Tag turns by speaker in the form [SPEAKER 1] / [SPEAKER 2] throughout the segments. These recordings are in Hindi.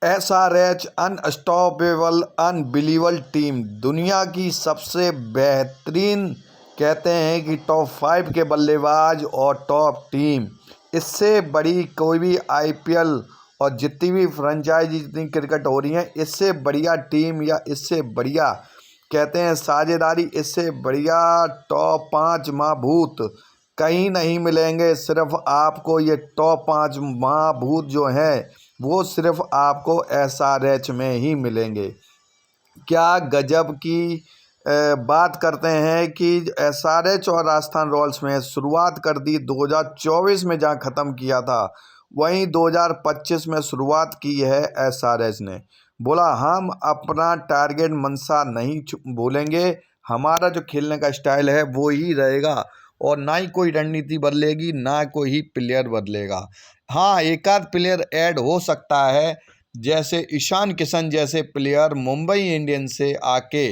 [SPEAKER 1] एसआरएच अनस्टॉपेबल अनबिलीवेबल टीम, दुनिया की सबसे बेहतरीन कहते हैं कि टॉप 5 के बल्लेबाज और टॉप टीम। इससे बड़ी कोई भी आईपीएल और जितनी भी फ्रेंचाइजी जितनी क्रिकेट हो रही हैं, इससे बढ़िया टीम या इससे बढ़िया कहते हैं साझेदारी, इससे बढ़िया टॉप 5 महाभूत कहीं नहीं मिलेंगे। सिर्फ आपको ये टॉप 5 महाभूत जो हैं वो सिर्फ आपको एसआरएच में ही मिलेंगे। क्या गजब की बात करते हैं कि एसआरएच और राजस्थान रॉयल्स में शुरुआत कर दी 2024 में, जहां ख़त्म किया था वहीं 2025 में शुरुआत की है एसआरएच ने। बोला हम अपना टारगेट मंशा नहीं भूलेंगे, हमारा जो खेलने का स्टाइल है वो ही रहेगा और ना ही कोई रणनीति बदलेगी, ना कोई ही प्लेयर बदलेगा। हाँ, एक आध प्लेयर ऐड हो सकता है, जैसे ईशान किशन जैसे प्लेयर मुंबई इंडियंस से आके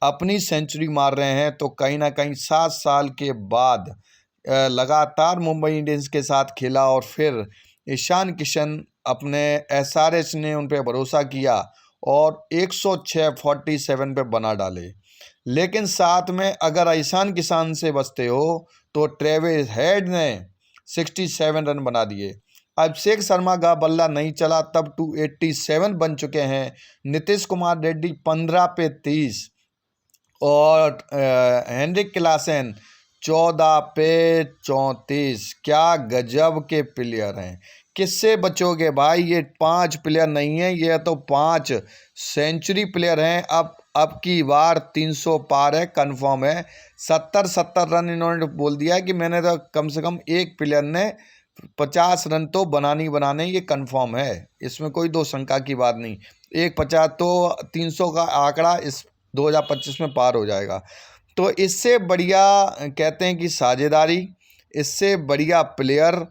[SPEAKER 1] अपनी सेंचुरी मार रहे हैं, तो कहीं ना कहीं 7 साल के बाद लगातार मुंबई इंडियंस के साथ खेला और फिर ईशान किशन अपने एसआरएच ने उन पे भरोसा किया और 106-47 पे बना डाले। लेकिन साथ में अगर ईशान किशन से बचते हो तो ट्रेविस हेड ने 67 रन बना दिए। अभिषेक शर्मा का बल्ला नहीं चला तब 287 बन चुके हैं। नीतीश कुमार रेड्डी 15 पे 30 और हेनरिक क्लासेन 14 पे 34। क्या गजब के प्लेयर हैं। किससे बचोगे भाई, ये 5 प्लेयर नहीं है, ये तो 5 सेंचुरी प्लेयर हैं। अब की बार 300 पार है, कंफर्म है। 70 रन इन्होंने बोल दिया है कि मैंने तो कम से कम एक प्लेयर ने 50 रन तो बनाने, ये कंफर्म है, इसमें कोई दो शंका की बात नहीं। एक 50 तो 300 का आंकड़ा इस 2025 में पार हो जाएगा। तो इससे बढ़िया कहते हैं कि साझेदारी, इससे बढ़िया प्लेयर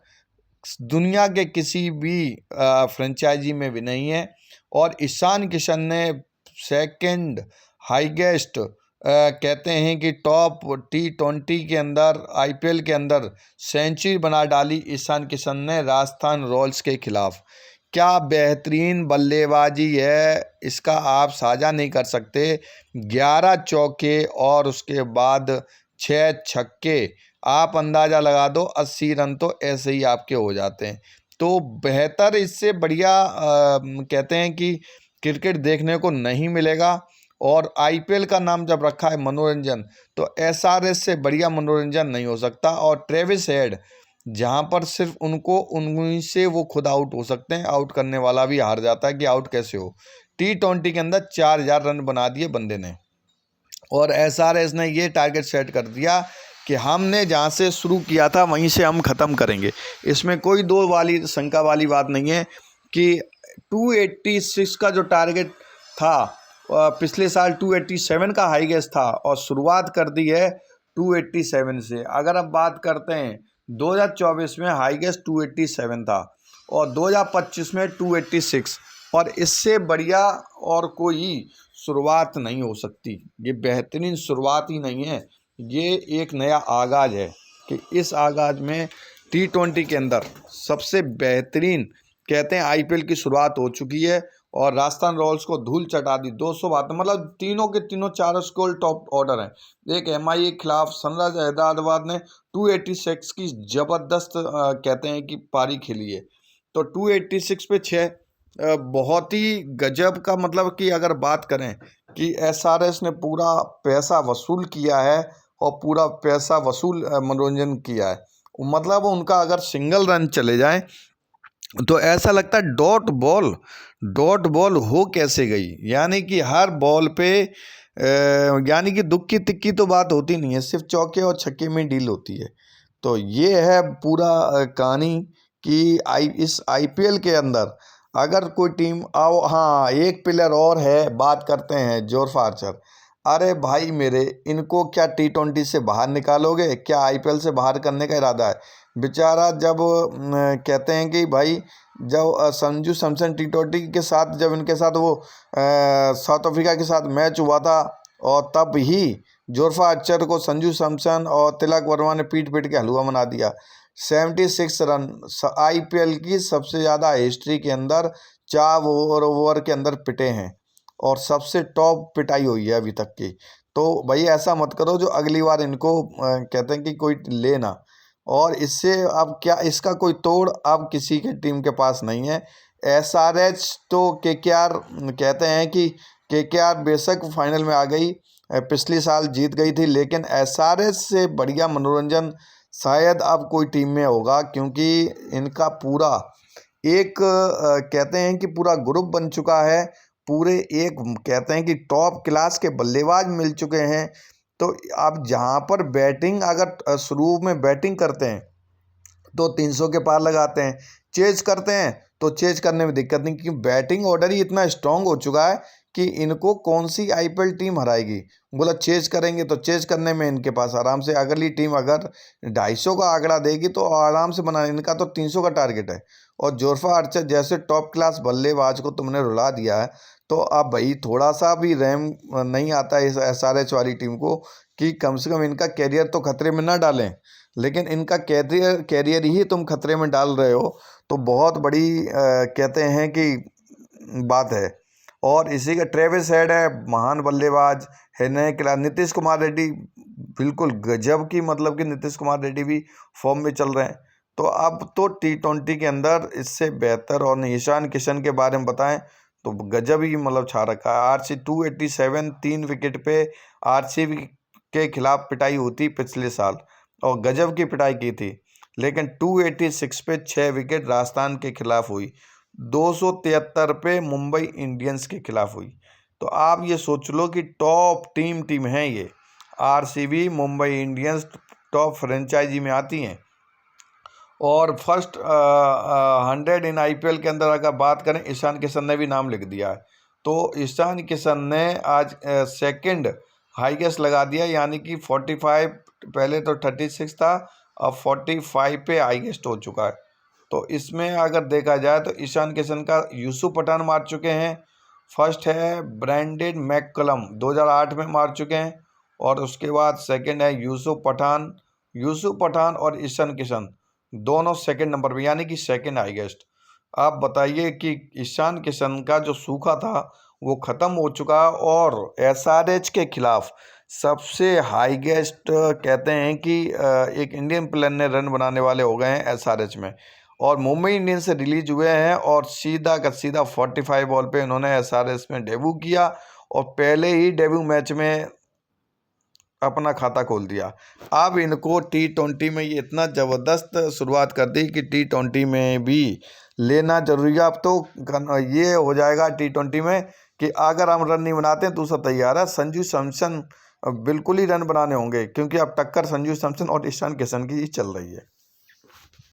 [SPEAKER 1] दुनिया के किसी भी फ्रेंचाइजी में भी नहीं है। और ईशान किशन ने सेकंड हाईएस्ट कहते हैं कि टॉप T20 के अंदर आईपीएल के अंदर सेंचुरी बना डाली ईशान किशन ने राजस्थान रॉयल्स के खिलाफ। क्या बेहतरीन बल्लेबाजी है, इसका आप साझा नहीं कर सकते। 11 चौके और उसके बाद 6 छक्के, आप अंदाज़ा लगा दो 80 रन तो ऐसे ही आपके हो जाते हैं। तो बेहतर, इससे बढ़िया कहते हैं कि क्रिकेट देखने को नहीं मिलेगा। और आईपीएल का नाम जब रखा है मनोरंजन, तो एसआरएच से बढ़िया मनोरंजन नहीं हो सकता। और ट्रेविस हेड, जहाँ पर सिर्फ उनको उन्हीं से वो खुद आउट हो सकते हैं, आउट करने वाला भी हार जाता है कि आउट कैसे हो। T20 के अंदर 4000 रन बना दिए बंदे ने। और एसआरएच ने ये टारगेट सेट कर दिया कि हमने जहाँ से शुरू किया था वहीं से हम ख़त्म करेंगे। इसमें कोई दो वाली शंका वाली बात नहीं है कि 286 का जो टारगेट था, पिछले साल 287 का हाईएस्ट था और शुरुआत कर दी है 287 से। अगर अब बात करते हैं 2024 में हाईएस्ट 287 था और 2025 में 286, और इससे बढ़िया और कोई शुरुआत नहीं हो सकती। ये बेहतरीन शुरुआत ही नहीं है, ये एक नया आगाज़ है कि इस आगाज़ में T20 के अंदर सबसे बेहतरीन कहते हैं आईपीएल की शुरुआत हो चुकी है। और राजस्थान रॉयल्स को धूल चटा दी 272, मतलब तीनों के तीनों 4 स्कोर टॉप ऑर्डर हैं। एक एमआई के खिलाफ सनराइज हैदराबाद ने 286 की ज़बरदस्त कहते हैं कि पारी खेली है। तो 286 पे 6 बहुत ही गजब का, मतलब कि अगर बात करें कि एसआरएच ने पूरा पैसा वसूल किया है और पूरा पैसा वसूल मनोरंजन किया है। मतलब उनका अगर सिंगल रन चले जाए तो ऐसा लगता है डॉट बॉल हो कैसे गई, यानी कि हर बॉल पे यानी कि दुक्की तिक्की तो बात होती नहीं है, सिर्फ चौके और छक्के में डील होती है। तो ये है पूरा कहानी कि इस आईपीएल के अंदर अगर कोई टीम आओ। हाँ, एक प्लेयर और है, बात करते हैं जोरफा आर्चर। अरे भाई मेरे, इनको क्या T20 से बाहर निकालोगे, क्या आईपीएल से बाहर करने का इरादा है? बेचारा जब कहते हैं कि भाई जब संजू सैमसन T20 के साथ, जब इनके साथ वो साउथ अफ्रीका के साथ मैच हुआ था, और तब ही जोरफा आर्चर को संजू सैमसन और तिलक वर्मा ने पीट पीट के हलवा बना दिया। 76 रन, आईपीएल की सबसे ज़्यादा हिस्ट्री के अंदर 4 ओवर के अंदर पिटे हैं और सबसे टॉप पिटाई हुई है अभी तक की। तो भाई ऐसा मत करो जो अगली बार इनको कहते हैं कि कोई ले ना। और इससे अब क्या, इसका कोई तोड़ अब किसी की टीम के पास नहीं है। एसआरएच तो केकेआर कहते हैं कि केकेआर बेशक फाइनल में आ गई, पिछली साल जीत गई थी, लेकिन एसआरएच से बढ़िया मनोरंजन शायद अब कोई टीम में होगा, क्योंकि इनका पूरा एक कहते हैं कि पूरा ग्रुप बन चुका है। पूरे एक कहते हैं कि टॉप क्लास के बल्लेबाज मिल चुके हैं। तो अब जहाँ पर बैटिंग अगर शुरू में बैटिंग करते हैं तो 300 के पार लगाते हैं, चेज करते हैं तो चेज करने में दिक्कत नहीं, क्योंकि बैटिंग ऑर्डर ही इतना स्ट्रांग हो चुका है कि इनको कौन सी आईपीएल टीम हराएगी। बोला चेज करेंगे तो चेज करने में इनके पास आराम से, अगली टीम अगर 250 का आंकड़ा देगी तो आराम से बना, इनका तो 300 का टारगेट है। और जोरफा आर्चर जैसे टॉप क्लास बल्लेबाज को तुमने रुला दिया है, तो अब भाई थोड़ा सा भी रहम नहीं आता है इस एसआरएच वाली टीम को कि कम से कम इनका कैरियर तो खतरे में ना डालें। लेकिन इनका कैरियर ही तुम खतरे में डाल रहे हो, तो बहुत बड़ी कहते हैं कि बात है। और इसी का ट्रेविस हेड है, महान बल्लेबाज है, नए खिलाड़ी नीतीश कुमार रेड्डी बिल्कुल गजब की, मतलब कि नीतीश कुमार रेड्डी भी फॉर्म में चल रहे हैं। तो अब तो T20 के अंदर इससे बेहतर, और ईशान किशन के बारे में बताएं तो गजब ही मतलब छा रखा है। आरसी 287 3 विकेट पे आरसीबी के खिलाफ पिटाई होती पिछले साल, और गजब की पिटाई की थी। लेकिन 286 पे 6 विकेट राजस्थान के खिलाफ हुई, 273 पे मुंबई इंडियंस के खिलाफ हुई। तो आप ये सोच लो कि टॉप टीम है ये। RCB, Mumbai Indians top franchise में आती हैं। और फर्स्ट 100 इन आईपीएल के अंदर अगर बात करें, ईशान किशन ने भी नाम लिख दिया है। तो ईशान किशन ने आज सेकंड हाईएस्ट लगा दिया, यानी कि 45, पहले तो 36 था, अब 45 पे हाईएस्ट हो चुका है। तो इसमें अगर देखा जाए तो ईशान किशन का यूसुफ पठान मार चुके हैं। फर्स्ट है ब्रैंडेन मैककलम, 2008 में मार चुके हैं। और उसके बाद सेकंड है यूसुफ पठान और ईशान किशन दोनों सेकंड नंबर पे, यानी कि सेकंड हाईएस्ट। आप बताइए कि ईशान किशन का जो सूखा था वो ख़त्म हो चुका है, और एसआरएच के खिलाफ सबसे हाईएस्ट कहते हैं कि एक इंडियन प्लेयर ने रन बनाने वाले हो गए हैं एसआरएच में। और मुंबई इंडियंस से रिलीज हुए हैं, और सीधा का सीधा 45 बॉल पे इन्होंने एसआरएच में डेब्यू किया, और पहले ही डेब्यू मैच में अपना खाता खोल दिया। अब इनको T20 में ये इतना ज़बरदस्त शुरुआत कर दी कि T20 में भी लेना जरूरी है। अब तो ये हो जाएगा T20 में कि अगर हम रन नहीं बनाते हैं दूसरा तैयार है। संजू सैमसन बिल्कुल ही रन बनाने होंगे, क्योंकि अब टक्कर संजू सैमसन और ईशान किशन की ही चल रही है।